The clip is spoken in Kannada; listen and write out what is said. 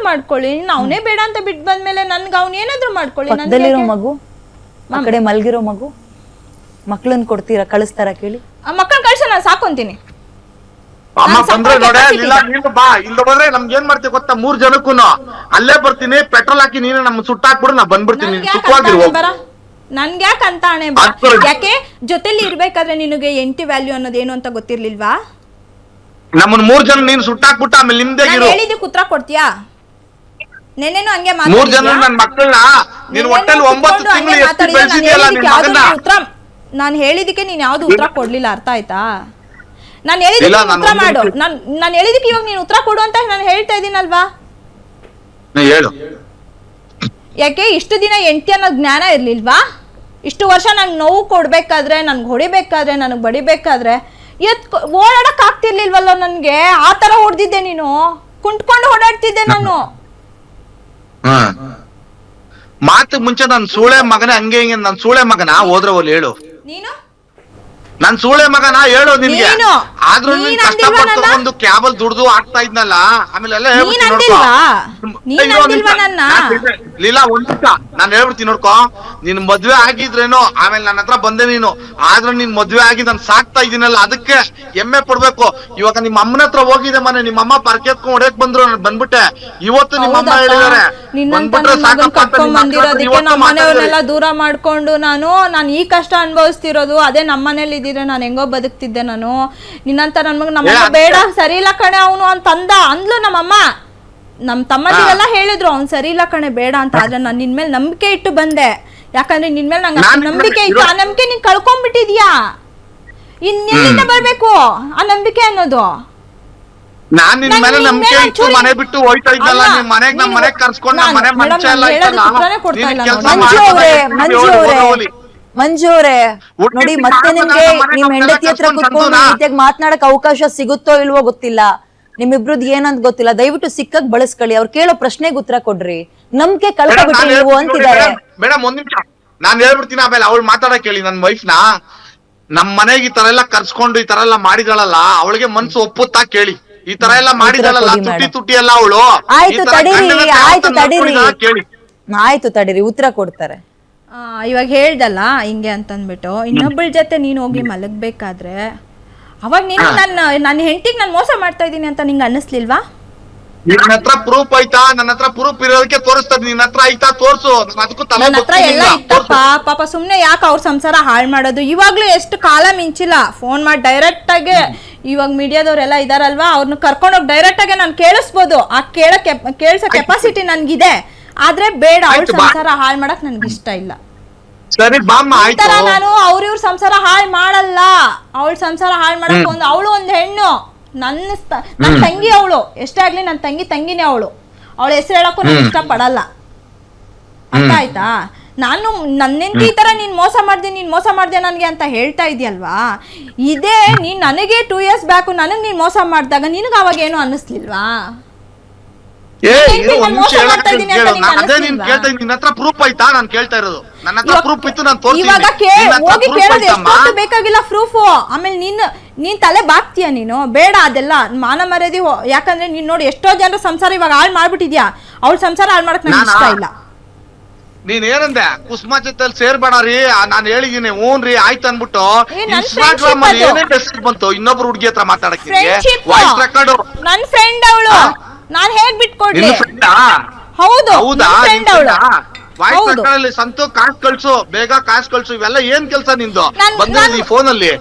ಮಾಡ್ಕೊಳ್ಳಿ. ಅವನೇ ಬೇಡ ಅಂತ ಬಿಟ್ಟು ಬಂದ್ಮೇಲೆ ನನ್ಗೆ ಅವ್ನ ಏನಾದ್ರು ಮಾಡ್ಕೊಳ್ಳಿ. ಪಕ್ಕದಲ್ಲಿರೋ ಮಗು, ಆ ಕಡೆ ಮಲ್ಗಿರೋ ಮಗು, ಮಕ್ಳನ್ ಕೊಡ್ತೀರಾ, ಕಳಿಸ್ತಾರ ಕೇಳಿ? ಮಕ್ಕಳನ್ನ ಕಳ್ಸ, ನಾನು ಸಾಕೊಂತೀನಿ. ಅಮ್ಮ ಬಂದ್ರೆ ನೋಡೆ, ಇಲ್ಲ ನೀನು ಬಾ, ಇಲ್ಲ ಬಂದ್ರೆ ನಮ್ಗೆ ಏನ್ ಮಾಡ್ತೀವಿ ಗೊತ್ತಾ, 3 ಜನಕ್ಕೂ ಅಲ್ಲೇ ಬರ್ತೀನಿ, ಪೆಟ್ರೋಲ್ ಹಾಕಿ ನೀನು ನಮ್ ಸುಟ್ಟಾಕ್ಬಿಡು, ನಾ ಬಂದ್ಬಿಡ್ತೀನಿ. ನನ್ಗೆ ಯಾಕೆ ಅಂತ ಅಣೆ ಯಾಕೆ ಜೊತೆಲಿ ಇರ್ಬೇಕಾದ್ರೆ ನಿನಗೆ ಎಂಟಿ ವ್ಯಾಲ್ಯೂ ಅನ್ನೋದೇನು ಅಂತ ಗೊತ್ತಿರ್ಲಿಲ್ವಾ? ನಮ್ಮನ್ 3 ಜನ ನೀನ್ ಸುಟ್ಟಾಕ್ಬಿಟ್ಟ ಆಮೇಲೆ ನಿಮ್ದೇ ಹೇಳಿದಕ್ಕೆ ಉತ್ತರ ಕೊಡ್ತೀಯಾ? ನೆನ್ನೆನು ಹಂಗೆ 3 ಜನ ನನ್ ಮಕ್ಕಳನ್ನ ನೀನ್ ಹೊಟ್ಟೆಲ್ 9 ತಿಂಗಳು ಎಷ್ಟು ಬೆಳೆಸಿದ್ಯಲ್ಲ ನಿನ್ ಮಗನ್ನ. ನಾನು ಹೇಳಿದಕ್ಕೆ ನೀನ್ ಯಾವ್ದು ಉತ್ತರ ಕೊಡ್ಲಿಲ್ಲ, ಅರ್ಥ ಆಯ್ತಾ? ನಾನು ಹೇಳಿದಕ್ಕೆ ಉತ್ತರ ಮಾಡು. ನಾನು ಹೇಳಿದಕ್ಕೆ ಇವಾಗ ನೀನು ಉತ್ತರ ಕೊಡು ಅಂತ ನಾನು ಹೇಳ್ತಾ ಇದೀನಲ್ವಾ? ಹೇಳು. ಯಾಕೆ ಇಷ್ಟು ದಿನ ಎಂಟಿ ಅನ್ನೋ ಜ್ಞಾನ ಇರ್ಲಿಲ್ವಾ? ಇಷ್ಟು ವರ್ಷ ನಂಗೆ ನೋವು ಕೊಡ್ಬೇಕಾದ್ರೆ, ನನ್ಗೆ ಹೊಡಿಬೇಕಾದ್ರೆ, ನನಗೆ ಬಡಿಬೇಕಾದ್ರೆ ಓಡಾಡಕ್ ಆಗ್ತಿರ್ಲಿಲ್ವಲ್ಲ ನನ್ಗೆ. ಆ ತರ ಹೊಡೆದಿದ್ದೆ ನೀನು, ಕುಂಟ್ಕೊಂಡು ಓಡಾಡ್ತಿದ್ದೆ ನಾನು. ಮಾತು ಮುಂಚೆ ನನ್ ಸೂಳೆ ಮಗನ ಹಂಗೆ ಹಿಂಗೆ, ನನ್ ಸೂಳೆ ಮಗನ ಹೋದ್ರೆ ಹೋಗ್ಲಿ ಹೇಳು. ನೀನು ನನ್ ಸೂಳೆ ಮಗನ ಹೇಳು ನಿನ್ಗೆ. ಆದ್ರೂ ಕಷ್ಟಪಟ್ಟು ಒಂದು ಕ್ಯಾಬಲ್ ದುಡ್ದು ಆಗ್ತಾ ಇದ್ನಲ್ಲ, ಆಮೇಲೆ ಎಲ್ಲ ಲೀಲಾ ಒಂದ್ ನಿಮಿಷ ನಾನ್ ಹೇಳ್ಬಿಡ್ತೀನಿ ನೋಡ್ಕೊ. ನೀನ್ ಮದ್ವೆ ಆಗಿದ್ರೇನೋ, ಆಮೇಲೆ ನನ್ನ ಹತ್ರ ಬಂದೆ ನೀನು. ಆದ್ರೂ ನೀನ್ ಮದ್ವೆ ಆಗಿ ನಾನು ಸಾಕ್ತಾ ಇದೀನಲ್ಲ, ಅದಕ್ಕೆ ಹೆಮ್ಮೆ ಪಡ್ಬೇಕು. ಇವಾಗ ನಿಮ್ಮ ಅಮ್ಮನ ಹತ್ರ ಹೋಗಿದೆ ಮನೆ, ನಿಮ್ಮ ಅಮ್ಮ ಪರ್ಕೆತ್ಕೊಂಡ್ ಹೊಡೆಯಕ್ ಬಂದ್ರು, ನಾನು ಬಂದ್ಬಿಟ್ಟೆ. ಇವತ್ತು ನಿಮ್ಮ ಅಮ್ಮ ಹೇಳಿದಾರೆ ಬಂದ್ಬಿಟ್ರೆ ಸಾಕಪ್ಪ, ಮನೆಯವ್ರನ್ನೆಲ್ಲ ದೂರ ಮಾಡ್ಕೊಂಡು ನಾನು ಈ ಕಷ್ಟ ಅನುಭವಿಸ್ತಿರೋದು. ಅದೇ ನಮ್ಮ ಮನೇಲಿ ಇದ್ದಿದ್ರೆ ನಾನು ಹೆಂಗೋ ಬದುಕ್ತಿದ್ದೆ ನಾನು. ನಿನ್ನಂತ ನಮ್ಮಮ್ಮ ಬೇಡ, ಸರಿ ಇಲ್ಲ ಕಣೆ ಅವನು ಅಂತ ಅಂದ್ಲು ನಮ್ಮಮ್ಮ. ನಮ್ ತಮ್ಮದಿರೆಲ್ಲ ಹೇಳಿದ್ರು ಅವ್ನ್ ಸರಿ ಇಲ್ಲ ಕಣೆ ಬೇಡ ಅಂತ. ಆದ್ರೆ ನಾನು ನಿನ್ ಮೇಲೆ ನಂಬಿಕೆ ಇಟ್ಟು ಬಂದೆ. ಯಾಕಂದ್ರೆ ನಿನ್ ಮೇಲೆ ನಂಗೆ ನಂಬಿಕೆ ಇತ್ತು. ಆ ನಂಬಿಕೆ ನೀನ್ ಕಳ್ಕೊಂಡ್ಬಿಟ್ಟಿದ್ಯಾ. ಇನ್ನೆಲ್ಲಿಂದ ಬರ್ಬೇಕು ಆ ನಂಬಿಕೆ ಅನ್ನೋದು? ನಾನ್ ನಿನ್ ಮೇಲೆ ನಂಬಿಕೆ ಇಟ್ಟು ಮನೆ ಬಿಟ್ಟು ಹೋಯ್ತಾ ಇದ್ದಲ್ಲ, ನಿಮ್ ಮನೆಗ್ ನಮ್ ಮನೆಗ್ ಕರ್ಸ್ಕೊಂಡ್ ನಮ್ ಮನೆ ಮಂಚ ಎಲ್ಲ ಮಂಜು ಅವ್ರೆ ನೋಡಿ, ಮತ್ತೆ ನಿಮ್ಗೆ ನಿಮ್ ಹೆಂಡತಿ ಹತ್ರ ಕುತ್ಕೊಂಡು ರೀತಿಯಾಗಿ ಮಾತನಾಡಕ್ ಅವಕಾಶ ಸಿಗುತ್ತೋ ಇಲ್ವೋ ಗೊತ್ತಿಲ್ಲ. ನಿಮ್ಮಿಬ್ರದ್ ಏನಂತ ಗೊತ್ತಿಲ್ಲ. ದಯವಿಟ್ಟು ಸಿಕ್ಕಾಗ್ ಬಳಸ್ಕೊಳ್ಳಿ. ಅವ್ರು ಕೇಳೋ ಪ್ರಶ್ನೆಗೆ ಉತ್ತರ ಕೊಡ್ರಿ. ನಂಬಿಕೆ ಕಳ್ಕೊಬಿಟ್ರಿ ನೀವು ಅಂತಿದ್ದಾರೆ. ಮೇಡಮ್ ಒಂದ್ ನಿಮಿಷ ನಾನ್ ಹೇಳ್ಬಿಡ್ತೀನಿ, ಆಮೇಲೆ ಅವ್ಳು ಮಾತಾಡಕ್ ಹೇಳಿ. ನನ್ ವೈಫ್ ನ ನಮ್ ಮನೆಗೆ ಈ ತರ ಎಲ್ಲ ಕರ್ಸ್ಕೊಂಡು ಈ ತರ ಎಲ್ಲ ಮಾಡಿದಳಲ್ಲ, ಅವಳಿಗೆ ಮನ್ಸು ಒಪ್ಪುತ್ತಾ ಕೇಳಿ. ಈ ತರ ಎಲ್ಲ ಮಾಡಿದಳಲ್ಲ, ತುಟಿ ಎಲ್ಲ ಅವಳು. ಆಯ್ತು ತಡೀರಿ, ಉತ್ತರ ಕೊಡ್ತಾರೆ. ಇವಾಗ ಹೇಳ್ದಲ್ಲ ಹಿಂಗೆ ಅಂತಂದ್ಬಿಟ್ಟು, ಇನ್ನೊಬ್ಬಳ ಜೊತೆ ನೀನ್ ಹೋಗಿ ಮಲಗ್ಬೇಕಾದ್ರೆ ಅವಾಗ ನೀನು ನನ್ನ ಹೆಂಡತಿಗೆ ನಾನು ಮೋಸ ಮಾಡ್ತಾ ಇದ್ದೀನಿ ಅಂತ ನಿಂಗೆ ಅನ್ನಿಸ್ಲಿಲ್ವಾ? ನಿನ್ನ ಹತ್ರ ಪ್ರೂಫ್ ಐತಾ? ನನ್ನ ಹತ್ರ ಪ್ರೂಫ್ ಇರೋದಕ್ಕೆ ತೋರಿಸ್ತದೆ. ನಿನ್ನ ಹತ್ರ ಐತಾ ತೋರ್ಸು. ನನ್ನ ಹತ್ರ ಎಲ್ಲ ಇತ್ತಪ್ಪ. ಪಾಪ ಸುಮ್ನೆ ಯಾಕೆ ಅವ್ರ ಸಂಸಾರ ಹಾಳು ಮಾಡೋದು? ಇವಾಗ್ಲೂ ಎಷ್ಟು ಕಾಲ ಮಿಂಚಿಲ್ಲ, ಫೋನ್ ಮಾಡಿ ಡೈರೆಕ್ಟ್ ಆಗಿ ಇವಾಗ ಮೀಡಿಯಾದವ್ರೆಲ್ಲ ಇದಾರಲ್ವಾ, ಅವ್ರನ್ನ ಕರ್ಕೊಂಡೋಗಿ ಡೈರೆಕ್ಟ್ ಆಗಿ ನಾನು ಕೇಳಿಸ್ಬೋದು. ಆ ಕೇಳಿಸೋ ಕೆಪಾಸಿಟಿ ನನ್ಗಿದೆ. ಆದ್ರೆ ಬೇಡ, ಅವ್ರ ಸಂಸಾರ ಹಾಳು ಮಾಡಕ್ ನನ್ಗೆ ಇಷ್ಟ ಇಲ್ಲ. ಸರಿ ಬಾಮ್ಮ, ಆಯ್ತು. ನಾನು ಅವ್ರ ಸಂಸಾರ ಹಾಳು ಮಾಡಲ್ಲ. ಅವಳ ಸಂಸಾರ ಹಾಳು ಮಾಡಕ್ ಅವಳು ಒಂದ್ ಹೆಣ್ಣು, ನನ್ನ ತಂಗಿ ಅವಳು. ಎಷ್ಟೇ ಆಗ್ಲಿ ನನ್ನ ತಂಗಿನೇ ಅವಳು. ಅವಳ ಹೆಸರು ಹೇಳಕ್ಕೂ ನಾನು ಇಷ್ಟ ಪಡಲ್ಲ. ಅರ್ಥ ಆಯ್ತಾ? ನಾನು ನನ್ನೆಂತ ಈ ತರ ನೀನ್ ಮೋಸ ಮಾಡ್ದೆ ನನ್ಗೆ ಅಂತ ಹೇಳ್ತಾ ಇದೆಯಲ್ವಾ? ಇದೇ ನೀನ್ ನನಗೆ 2 years ಬ್ಯಾಕ್ ನನಗ್ ನೀನ್ ಮೋಸ ಮಾಡಿದಾಗ ನಿನಗ ಅವಾಗ ಏನು ಅನ್ನಿಸ್ಲಿಲ್ವಾ? ಬೇಕಾಗಿಲ್ಲ ಪ್ರೂಫ್. ಆಮೇಲೆ ನೀನ್ ತಲೆ ಬಾಕ್ತೀಯ ನೀನು. ಬೇಡ ಅದೆಲ್ಲ ಮಾನ ಮರ್ಯಾದೆ. ಯಾಕಂದ್ರೆ ನೀನ್ ನೋಡಿ ಎಷ್ಟೋ ಜನರ ಸಂಸಾರ ಇವಾಗ ಹಾಳು ಮಾಡ್ಬಿಟ್ಟಿದ್ಯಾ. ಅವ್ಳ ಸಂಸಾರ ಹಾಳು ಮಾಡಕ್ ನಂಗೆ ಇಷ್ಟ ಇಲ್ಲ. ನೀನ್ ಏನಂದೆ, ಕುಸುಮಾ ಜೊತೆಲಿ ಸೇರ್ಬೇಡ್ರಿ ನಾನ್ ಹೇಳಿದೀನಿ. ಹ್ಞೂನ್ರಿ ಆಯ್ತು ಅನ್ಬಿಟ್ಟು ಇನ್ಸ್ಟಾಗ್ರಾಮ್ ಅಲ್ಲಿ ಏನೇ ಮೆಸೇಜ್ ಬಂತು ಇನ್ನೊಬ್ರು ಹುಡುಗಿ ಹತ್ರ ಮಾತಾಡಕ್ಕೆ, ವಾಯ್ಸ್ ರೆಕಾರ್ಡ್. ನನ್ ಫ್ರೆಂಡ್ ಅವಳು, ನಾನ್ ಹೇಗ್ ಬಿಟ್ಕೊಡ್ಲಿ? ಹೌದು, ವಾಯ್ಸ್ ರೆಕಾರ್ಡ್ ಅಲ್ಲಿ ಸಂತು ಕಾಸು ಕಳ್ಸು, ಬೇಗ ಕಾಸು ಕಳ್ಸು, ಇವೆಲ್ಲ ಏನ್ ಕೆಲ್ಸ ನಿಂದು? ಬಂದಿರೋದು ಈ ಫೋನ್ ಅಲ್ಲಿ